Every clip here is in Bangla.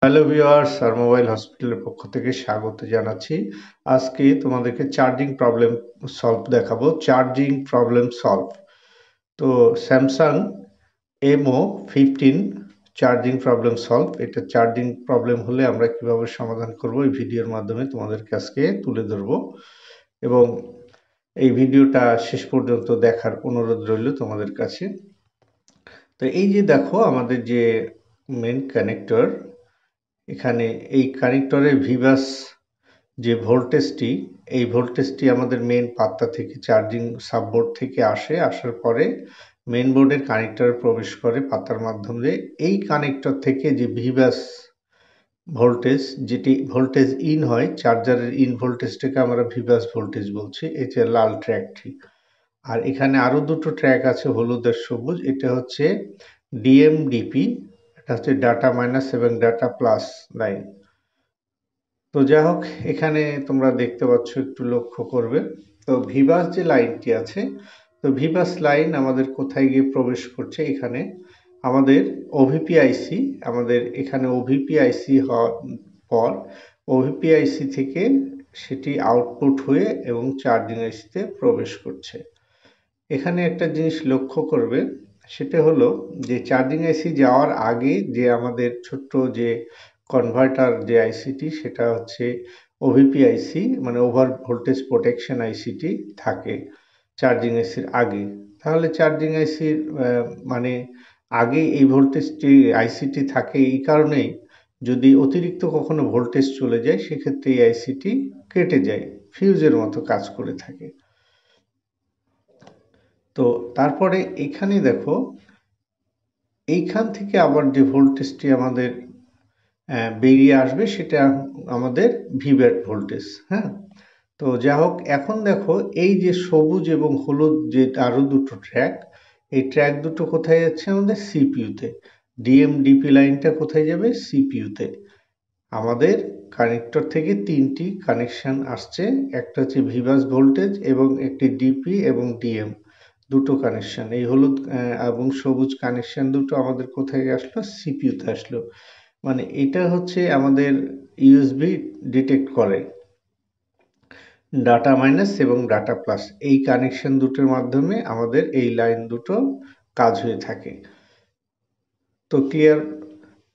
হ্যালো ভিউয়ার্স, আর মোবাইল হসপিটালের পক্ষ থেকে স্বাগত জানাচ্ছি। আজকে তোমাদেরকে চার্জিং প্রবলেম সলভ দেখাবো। Charging problem solve. তো Samsung MO15 charging problem solve. এটা চার্জিং প্রবলেম হলে আমরা কিভাবে সমাধান করব এই ভিডিওর মাধ্যমে তোমাদেরকে আজকে তুলে ধরবো, এবং এই ভিডিওটা শেষ পর্যন্ত দেখার অনুরোধ রইল তোমাদের কাছে। তো এই যে দেখো আমাদের যে মেন কানেক্টর, এখানে এই কানেক্টরের ভিভাস যে ভোল্টেজটি, এই ভোল্টেজটি আমাদের মেন পাত্তা থেকে চার্জিং সাববোর্ড থেকে আসার পরে মেন বোর্ডের কানেক্টরে প্রবেশ করে পাতার মাধ্যমে। এই কানেক্টর থেকে যে ভিভাস ভোল্টেজ, যেটি ভোল্টেজ ইন হয়, চার্জারের ইন ভোল্টেজটাকে আমরা ভিভাস ভোল্টেজ বলছি। এই যে লাল ট্র্যাকটি, আর এখানে আরো দুটো ট্র্যাক আছে হলুদ আর সবুজ। এটা হচ্ছে ডিএমডিপি, এটা হচ্ছে ডাটা মাইনাস এবং ডাটা প্লাস লাইন। তো যাই হোক, এখানে তোমরা দেখতে পাচ্ছ, একটু লক্ষ্য করবে। তো ভিভাস যে লাইনটি আছে, তো ভিভাস লাইন আমাদের কোথায় গিয়ে প্রবেশ করছে? এখানে আমাদের ওভিপি আইসি, আমাদের এখানে ওভিপি আইসি হওয়ার পর ওভিপি আইসি থেকে সেটি আউটপুট হয়ে এবং চার্জিং আইসিতে প্রবেশ করছে। এখানে একটা জিনিস লক্ষ্য করবে, সেটা হলো যে চার্জিং আইসি যাওয়ার আগে যে আমাদের ছোট্ট যে কনভার্টার যে আইসিটি, সেটা হচ্ছে ওভিপি আইসি, মানে ওভার ভোল্টেজ প্রোটেকশন আইসিটি থাকে চার্জিং আইসির আগে। তাহলে চার্জিং আইসির মানে আগে এই ভোল্টেজটি আইসিটি থাকে এই কারণেই, যদি অতিরিক্ত কখনো ভোল্টেজ চলে যায় সেক্ষেত্রে এই আইসিটি কেটে যায়, ফিউজের মতো কাজ করে থাকে। তো তারপরে এখানে দেখো, এইখান থেকে আবার যে ভোল্টেজটি আমাদের বেরিয়ে আসবে সেটা আমাদের ভিভ্যাট ভোল্টেজ। হ্যাঁ, তো যা হোক, এখন দেখো এই যে সবুজ এবং হলুদ যে আরো দুটো ট্র্যাক, এই ট্র্যাক দুটো কোথায় যাচ্ছে? আমাদের সিপিইউতে। ডিএমডিপি লাইনটা কোথায় যাবে? সিপিইউতে। আমাদের কানেক্টর থেকে তিনটি কানেকশন আসছে, একটা হচ্ছে ভিভাস ভোল্টেজ এবং একটি ডিপি এবং ডিএম, দুটো কানেকশন। এই হলুদ এবং সবুজ কানেকশন দুটো আমাদের কোথায় আসলো? সিপিইউতে আসলো। মানে এটা হচ্ছে আমাদের ইউএসবি ডিটেক্ট করে ডাটা মাইনাস এবং ডাটা প্লাস, এই কানেকশন দুটোর মাধ্যমে আমাদের এই লাইন দুটো কাজ হয়ে থাকে। তো ক্লিয়ার?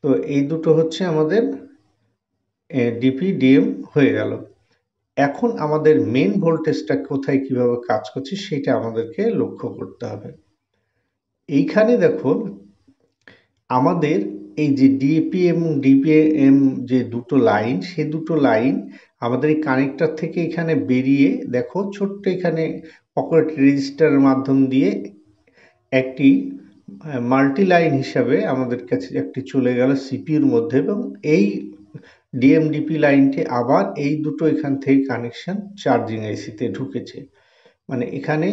তো এই দুটো হচ্ছে আমাদের ডিপি ডিএম হয়ে গেল। এখন আমাদের মেন ভোল্টেজটা কোথায় কিভাবে কাজ করছে সেটা আমাদেরকে লক্ষ্য করতে হবে। এইখানে দেখো, আমাদের এই যে ডিপি এবং ডিপিএম যে দুটো লাইন, সে দুটো লাইন আমাদের এই কানেক্টর থেকে এখানে বেরিয়ে দেখো ছোট্ট এখানে পকেট রেজিস্টারের মাধ্যম দিয়ে একটি মাল্টি লাইন হিসাবে আমাদের কাছে একটি চলে গেল সিপিইউর মধ্যে, এবং এই ডিএমডিপি লাইনটি আবার এই দুটো এখান থেকে কানেকশন চার্জিং আইসিতে ঢুকেছে। মানে এখানে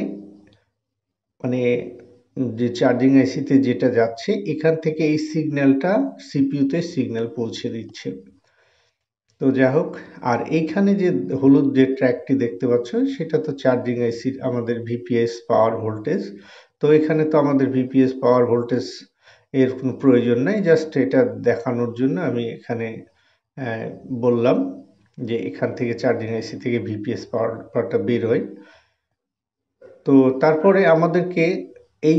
মানে যে চার্জিং আইসিতে যেটা যাচ্ছে, এখান থেকে এই সিগন্যালটা সিপিইউতে সিগন্যাল পৌঁছে দিচ্ছে। তো যাই হোক, আর এইখানে যে হলুদ যে ট্র্যাকটি দেখতে পাচ্ছ, সেটা তো চার্জিং আইসির আমাদের ভিপিএস পাওয়ার ভোল্টেজ। তো এখানে তো আমাদের ভিপিএস পাওয়ার ভোল্টেজ এর কোনো প্রয়োজন নাই, জাস্ট এটা দেখানোর জন্য আমি এখানে বললাম যে এখান থেকে চার্জিং আইসি থেকে ভিপিএস পাওয়ারটা বের হয়। তো তারপরে আমাদেরকে এই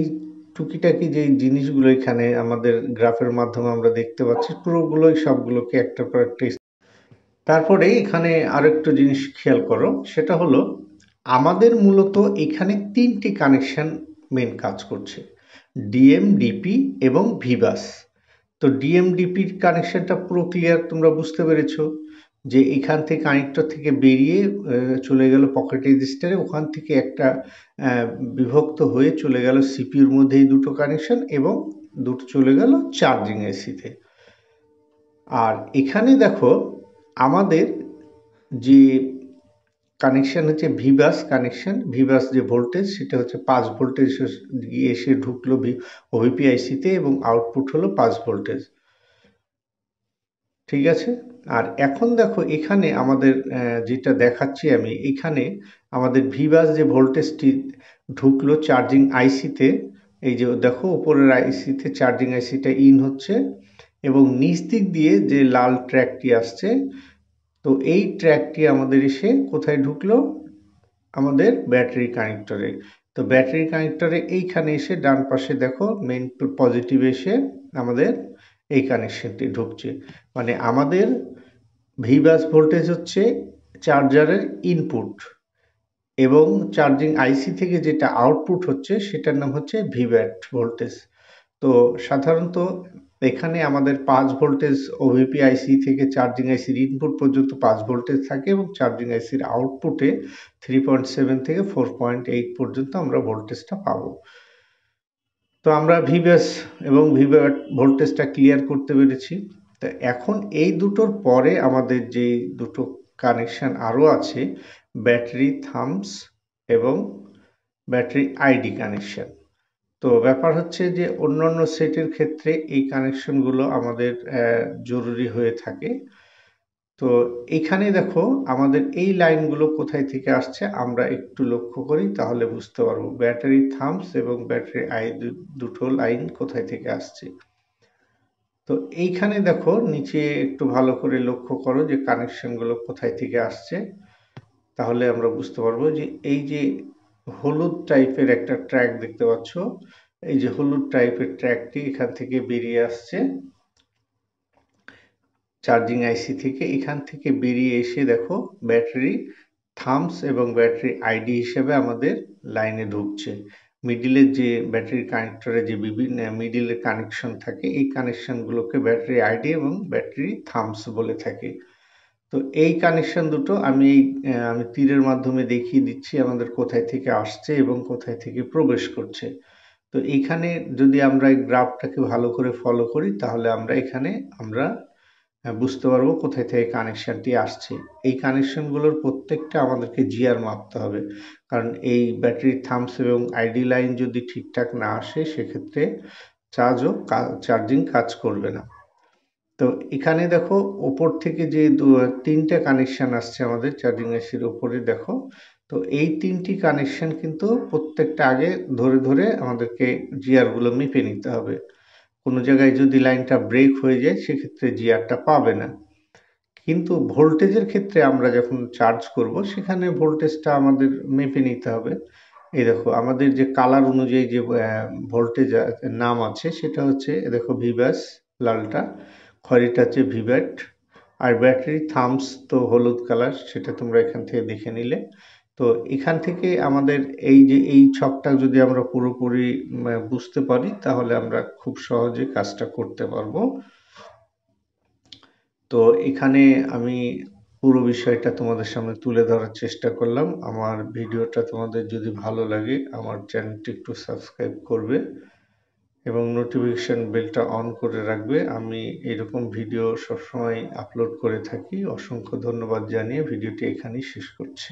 টুকিটাকি যে জিনিসগুলো এখানে আমাদের গ্রাফের মাধ্যমে আমরা দেখতে পাচ্ছি, পুরোগুলোই সবগুলোকে একটা পর একটা। তারপরে এখানে আরেকটা জিনিস খেয়াল করো, সেটা হলো আমাদের মূলত এখানে তিনটি কানেকশন মেন কাজ করছে, ডিএম, ডিপি এবং ভিভাস। তো ডিএমডিপির কানেকশনটা পুরো ক্লিয়ার, তোমরা বুঝতে পেরেছো যে এখান থেকে কানেক্টর থেকে বেরিয়ে চলে গেল পকেট রেজিস্টারে, ওখান থেকে একটা বিভক্ত হয়ে চলে গেল সিপিইউর মধ্যে এই দুটো কানেকশন, এবং দুটো চলে গেল চার্জিং এসিতে। আর এখানে দেখো আমাদের যে কানেকশন হচ্ছে ভিভাস কানেকশন, ভিভাস যে ভোল্টেজ সেটা হচ্ছে 5 ভোল্টেজ এসে ঢুকলো ওভিপি আইসিতে এবং আউটপুট হলো 5 ভোল্টেজ। ঠিক আছে? আর এখন দেখো এখানে আমাদের যেটা দেখাচ্ছি আমি, এখানে আমাদের ভিভাস যে ভোল্টেজটি ঢুকলো চার্জিং আইসিতে, এই যে দেখো উপরের আইসিতে চার্জিং আইসিটা ইন হচ্ছে, এবং নিচ দিক দিয়ে যে লাল ট্র্যাকটি আসছে, তো এই ট্র্যাকটি আমাদের এসে কোথায় ঢুকলো, আমাদের ব্যাটারি কানেক্টরে। তো ব্যাটারি কানেক্টরে এইখানে এসে ডান পাশে দেখো মেইন পজিটিভ এসে আমাদের এই কানেকশনটি ঢুকছে। মানে আমাদের ভিবাস ভোল্টেজ হচ্ছে চার্জারের ইনপুট, এবং চার্জিং আইসি থেকে যেটা আউটপুট হচ্ছে সেটার নাম হচ্ছে ভিব্যাট ভোল্টেজ। তো সাধারণত এখানে আমাদের 5 ভোল্টেজ ওভিপি আইসি থেকে চার্জিং আইসির ইনপুট পর্যন্ত 5 ভোল্টেজ থাকে, এবং চার্জিং আইসির আউটপুটে 3.7 থেকে 4.8 পর্যন্ত আমরা ভোল্টেজটা পাবো। তো আমরা ভিব্যাস এবং ভিব্যাট ভোল্টেজটা ক্লিয়ার করতে পেরেছি। তো এখন এই দুটোর পরে আমাদের যে দুটো কানেকশন আরও আছে, ব্যাটারি থাম্বস এবং ব্যাটারি আইডি কানেকশন। তো ব্যাপার হচ্ছে যে অন্যান্য সেটের ক্ষেত্রে এই কানেকশনগুলো আমাদের জরুরি হয়ে থাকে। তো এখানে দেখো আমাদের এই লাইনগুলো কোথায় থেকে আসছে আমরা একটু লক্ষ্য করি, তাহলে বুঝতে পারবো ব্যাটারি থাম্বস এবং ব্যাটারি আইডি দুটো লাইন কোথায় থেকে আসছে। তো এইখানে দেখো নিচে একটু ভালো করে লক্ষ্য করো যে কানেকশনগুলো কোথায় থেকে আসছে, তাহলে আমরা বুঝতে পারবো যে এই যে হলুদ টাইপের একটা ট্র্যাক দেখতে পাচ্ছ, এই যে হলুদ টাইপের ট্র্যাকটি এখান থেকে বেরিয়ে আসছে চার্জিং আইসি থেকে। এখান থেকে বেরিয়ে এসে দেখো ব্যাটারি থাম্বস এবং ব্যাটারি আইডি হিসেবে আমাদের লাইনে ঢুকছে। মিডিলের যে ব্যাটারি কানেক্টরে যে বিভিন্ন মিডিলের কানেকশন থাকে, এই কানেকশনগুলোকে ব্যাটারি আইডি এবং ব্যাটারি থাম্বস বলে থাকি। তো এই কানেকশন দুটো আমি তীরের মাধ্যমে দেখিয়ে দিচ্ছি আমাদের কোথায় থেকে আসছে এবং কোথায় থেকে প্রবেশ করছে। তো এখানে যদি আমরা এই গ্রাফটাকে ভালো করে ফলো করি, তাহলে আমরা এখানে বুঝতে পারবো কোথায় থেকে কানেকশনটি আসছে। এই কানেকশনগুলোর প্রত্যেকটা আমাদেরকে জিআর মাপতে হবে, কারণ এই ব্যাটারি থাম্বস এবং আইডি লাইন যদি ঠিকঠাক না আসে সেক্ষেত্রে চার্জিং কাজ করবে না। তো এখানে দেখো ওপর থেকে যে তিনটা কানেকশন আসছে আমাদের চার্জিং আইসির ওপরে দেখো, তো এই তিনটি কানেকশন কিন্তু প্রত্যেকটা আগে ধরে ধরে আমাদেরকে জিআর গুলো মেপে নিতে হবে। কোনো জায়গায় যদি লাইনটা ব্রেক হয়ে যায় সেক্ষেত্রে জিআরটা পাবে না। কিন্তু ভোল্টেজের ক্ষেত্রে আমরা যখন চার্জ করব সেখানে ভোল্টেজটা আমাদের মেপে নিতে হবে। এই দেখো আমাদের যে কালার অনুযায়ী যে ভোল্টেজ নাম আছে সেটা হচ্ছে দেখো ভিব্যাস লালটা, খয়েরিটা হচ্ছে ভিব্যাট, আর ব্যাটারি থাম্বস তো হলুদ কালার, সেটা তোমরা এখান থেকে দেখে নিলে। তো এখান থেকে আমাদের এই যে এই ছকটা যদি আমরা পুরোপুরি বুঝতে পারি, তাহলে আমরা খুব সহজে কাজটা করতে পারবো। তো এখানে আমি পুরো বিষয়টা তোমাদের সামনে তুলে ধরার চেষ্টা করলাম। আমার ভিডিওটা তোমাদের যদি ভালো লাগে আমার চ্যানেলটি একটু সাবস্ক্রাইব করবে এবং নোটিফিকেশন বেলটা অন করে রাখবে। আমি এরকম ভিডিও সবসময় আপলোড করে থাকি। অসংখ্য ধন্যবাদ জানিয়ে ভিডিওটি এখানেই শেষ করছি।